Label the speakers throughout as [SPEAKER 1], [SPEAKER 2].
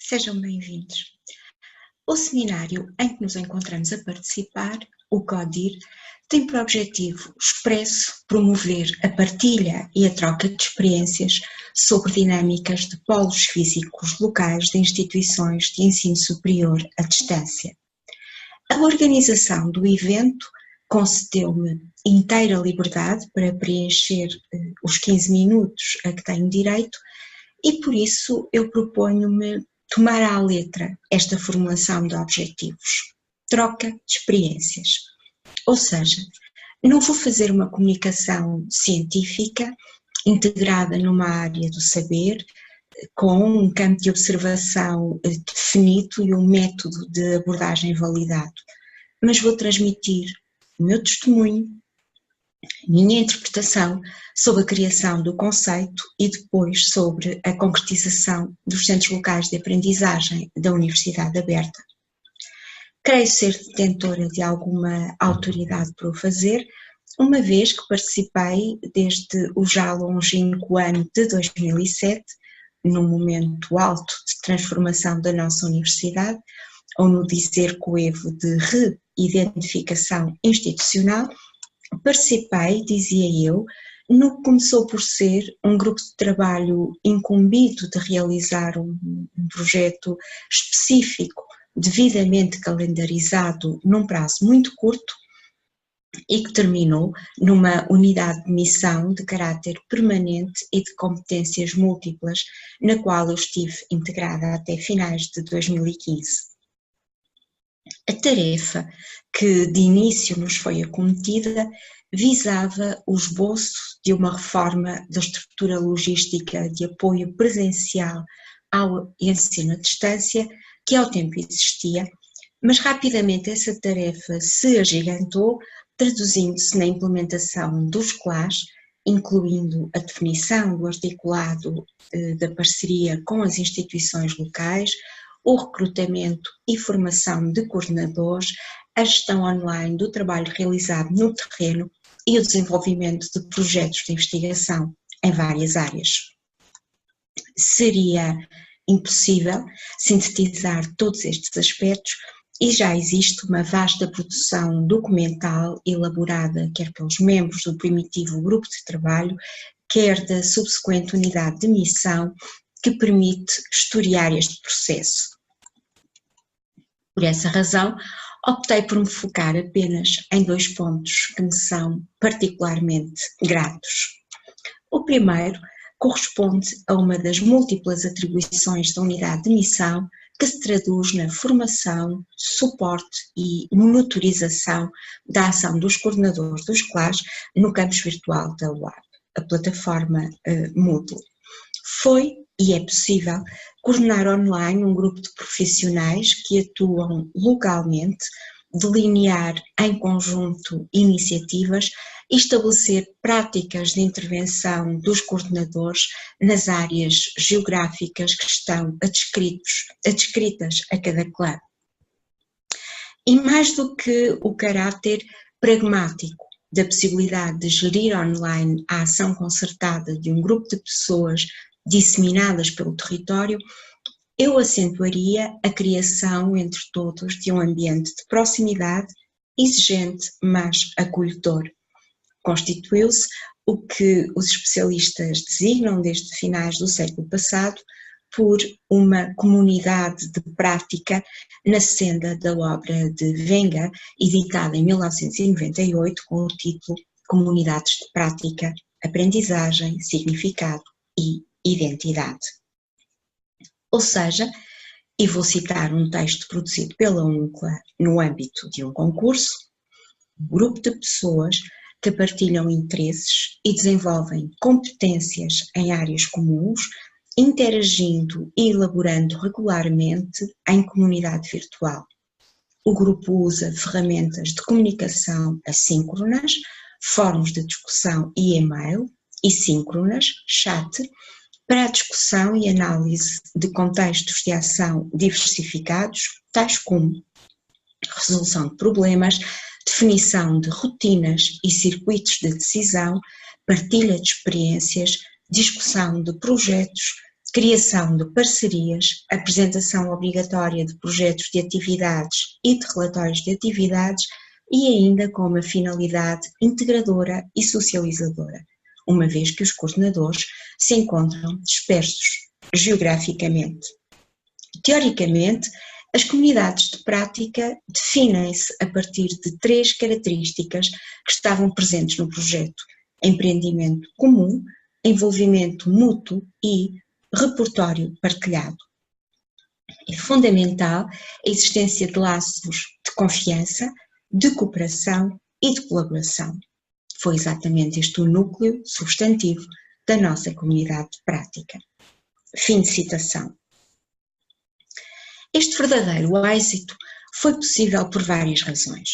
[SPEAKER 1] Sejam bem-vindos. O seminário em que nos encontramos a participar, o CODIR, tem por objetivo expresso promover a partilha e a troca de experiências sobre dinâmicas de polos físicos locais de instituições de ensino superior à distância. A organização do evento concedeu-me inteira liberdade para preencher os 15 minutos a que tenho direito e por isso eu proponho-me tomar à letra esta formulação de objetivos, troca de experiências. Ou seja, não vou fazer uma comunicação científica integrada numa área do saber, com um campo de observação definido e um método de abordagem validado, mas vou transmitir o meu testemunho, a minha interpretação sobre a criação do conceito e depois sobre a concretização dos centros locais de aprendizagem da Universidade Aberta. Creio ser detentora de alguma autoridade para o fazer, uma vez que participei desde o já longínquo ano de 2007, num momento alto de transformação da nossa universidade, ou no dizer coevo de reidentificação institucional. Participei, dizia eu, no que começou por ser um grupo de trabalho incumbido de realizar um projeto específico, devidamente calendarizado num prazo muito curto e que terminou numa unidade de missão de caráter permanente e de competências múltiplas, na qual eu estive integrada até finais de 2015. A tarefa que de início nos foi acometida visava o esboço de uma reforma da estrutura logística de apoio presencial ao ensino à distância, que ao tempo existia, mas rapidamente essa tarefa se agigantou, traduzindo-se na implementação dos CLAS, incluindo a definição do articulado da parceria com as instituições locais, o recrutamento e formação de coordenadores, a gestão online do trabalho realizado no terreno e o desenvolvimento de projetos de investigação em várias áreas. Seria impossível sintetizar todos estes aspectos e já existe uma vasta produção documental elaborada quer pelos membros do primitivo grupo de trabalho, quer da subsequente unidade de missão, que permite historiar este processo. Por essa razão, optei por me focar apenas em dois pontos que me são particularmente gratos. O primeiro corresponde a uma das múltiplas atribuições da unidade de missão que se traduz na formação, suporte e monitorização da ação dos coordenadores dos CLAS no campus virtual da UAB, a plataforma Moodle. Foi e é possível coordenar online um grupo de profissionais que atuam localmente, delinear em conjunto iniciativas e estabelecer práticas de intervenção dos coordenadores nas áreas geográficas que estão adscritas a cada clã. E mais do que o caráter pragmático da possibilidade de gerir online a ação concertada de um grupo de pessoas disseminadas pelo território, eu acentuaria a criação entre todos de um ambiente de proximidade, exigente, mas acolhedor. Constituiu-se o que os especialistas designam desde finais do século passado por uma comunidade de prática na senda da obra de Wenger, editada em 1998 com o título Comunidades de Prática, Aprendizagem, Significado e Identidade. Ou seja, e vou citar um texto produzido pela UNCLA no âmbito de um concurso, um grupo de pessoas que partilham interesses e desenvolvem competências em áreas comuns, interagindo e elaborando regularmente em comunidade virtual. O grupo usa ferramentas de comunicação assíncronas, fóruns de discussão e e-mail, e síncronas, chat, para a discussão e análise de contextos de ação diversificados, tais como resolução de problemas, definição de rotinas e circuitos de decisão, partilha de experiências, discussão de projetos, criação de parcerias, apresentação obrigatória de projetos de atividades e de relatórios de atividades e ainda com uma finalidade integradora e socializadora, uma vez que os coordenadores se encontram dispersos geograficamente. Teoricamente, as comunidades de prática definem-se a partir de 3 características que estavam presentes no projeto: empreendimento comum, envolvimento mútuo e repertório partilhado. É fundamental a existência de laços de confiança, de cooperação e de colaboração. Foi exatamente este o núcleo substantivo da nossa comunidade de prática. Fim de citação. Este verdadeiro êxito foi possível por várias razões.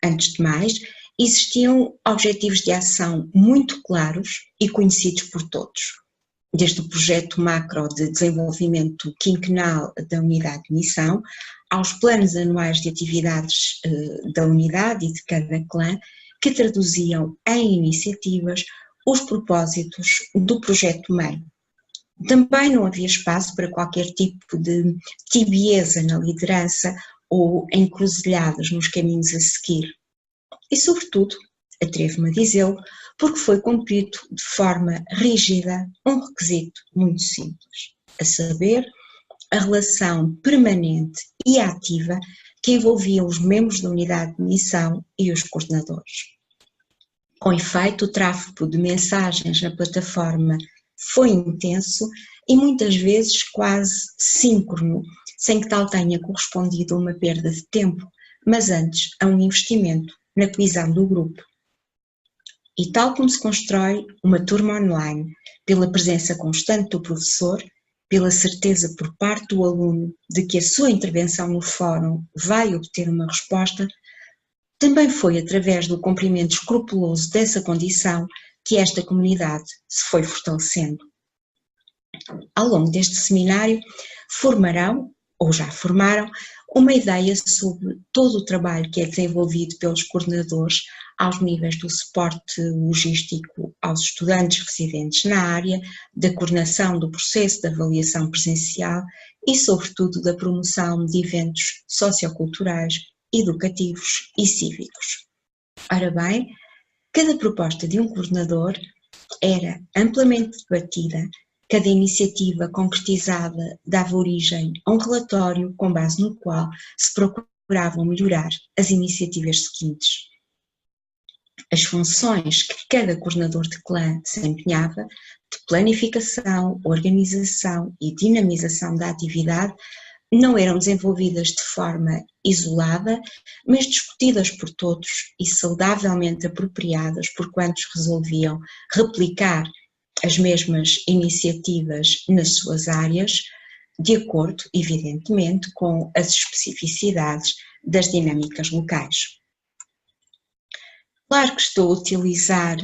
[SPEAKER 1] Antes de mais, existiam objetivos de ação muito claros e conhecidos por todos. Desde o projeto macro de desenvolvimento quinquenal da unidade de missão, aos planos anuais de atividades da unidade e de cada clã, que traduziam em iniciativas os propósitos do projeto mãe. Também não havia espaço para qualquer tipo de tibieza na liderança ou encruzilhadas nos caminhos a seguir. E, sobretudo, atrevo-me a dizê-lo, porque foi cumprido de forma rígida um requisito muito simples, a saber, a relação permanente e ativa que envolvia os membros da unidade de missão e os coordenadores. Com efeito, o tráfego de mensagens na plataforma foi intenso e muitas vezes quase síncrono, sem que tal tenha correspondido a uma perda de tempo, mas antes a um investimento na coesão do grupo. E tal como se constrói uma turma online, pela presença constante do professor, pela certeza por parte do aluno de que a sua intervenção no fórum vai obter uma resposta, também foi através do cumprimento escrupuloso dessa condição que esta comunidade se foi fortalecendo. Ao longo deste seminário, formarão, ou já formaram, uma ideia sobre todo o trabalho que é desenvolvido pelos coordenadores aos níveis do suporte logístico aos estudantes residentes na área, da coordenação do processo de avaliação presencial e, sobretudo, da promoção de eventos socioculturais, educativos e cívicos. Ora bem, cada proposta de um coordenador era amplamente debatida, cada iniciativa concretizada dava origem a um relatório com base no qual se procuravam melhorar as iniciativas seguintes. As funções que cada coordenador de clã desempenhava, de planificação, organização e dinamização da atividade, não eram desenvolvidas de forma isolada, mas discutidas por todos e saudavelmente apropriadas por quantos resolviam replicar as mesmas iniciativas nas suas áreas, de acordo, evidentemente, com as especificidades das dinâmicas locais. Claro que estou a utilizar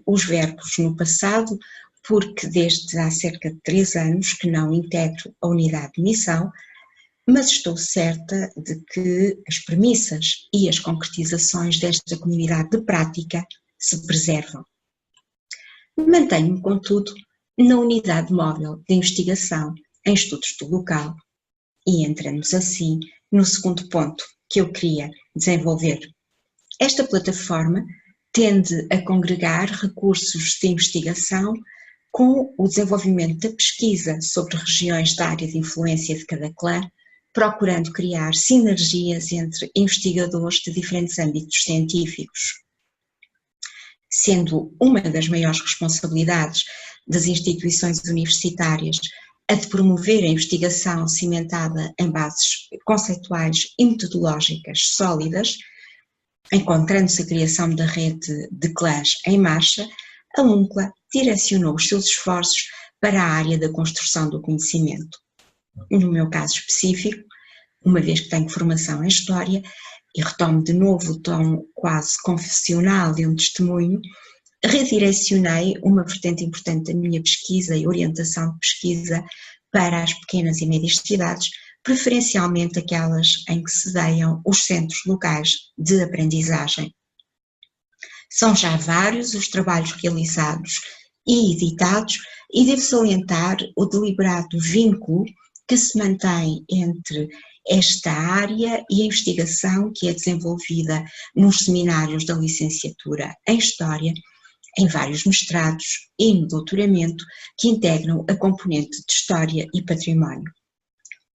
[SPEAKER 1] os verbos no passado, porque desde há cerca de 3 anos que não integro a unidade de missão, mas estou certa de que as premissas e as concretizações desta comunidade de prática se preservam. Mantenho-me, contudo, na unidade móvel de investigação em estudos do local e entramos assim no segundo ponto que eu queria desenvolver. Esta plataforma tende a congregar recursos de investigação com o desenvolvimento da pesquisa sobre regiões da área de influência de cada clã, procurando criar sinergias entre investigadores de diferentes âmbitos científicos. Sendo uma das maiores responsabilidades das instituições universitárias a de promover a investigação cimentada em bases conceituais e metodológicas sólidas, encontrando-se a criação da rede de clãs em marcha, a UNCLA direcionou os seus esforços para a área da construção do conhecimento. No meu caso específico, uma vez que tenho formação em História, e retomo de novo o tom quase confessional de um testemunho, redirecionei uma vertente importante da minha pesquisa e orientação de pesquisa para as pequenas e médias cidades, preferencialmente aquelas em que se sediam os centros locais de aprendizagem. São já vários os trabalhos realizados e editados E devo salientar o deliberado vínculo que se mantém entre esta área e a investigação que é desenvolvida nos seminários da licenciatura em História, em vários mestrados e no doutoramento, que integram a componente de História e Património.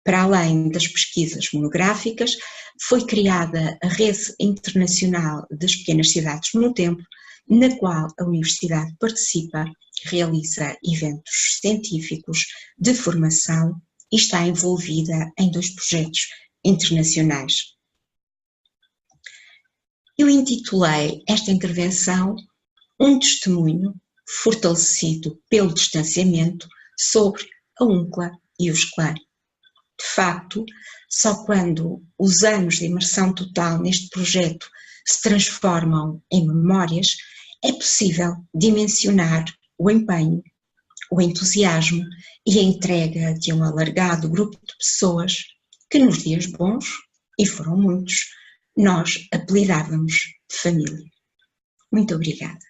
[SPEAKER 1] Para além das pesquisas monográficas, foi criada a Rede Internacional das Pequenas Cidades no Tempo, na qual a Universidade participa, realiza eventos científicos de formação e está envolvida em 2 projetos internacionais. Eu intitulei esta intervenção Um testemunho fortalecido pelo distanciamento sobre a UNCLA e o SCLAN. De facto, só quando os anos de imersão total neste projeto se transformam em memórias, é possível dimensionar o empenho, o entusiasmo e a entrega de um alargado grupo de pessoas que nos dias bons, e foram muitos, nós apelidávamos de família. Muito obrigada.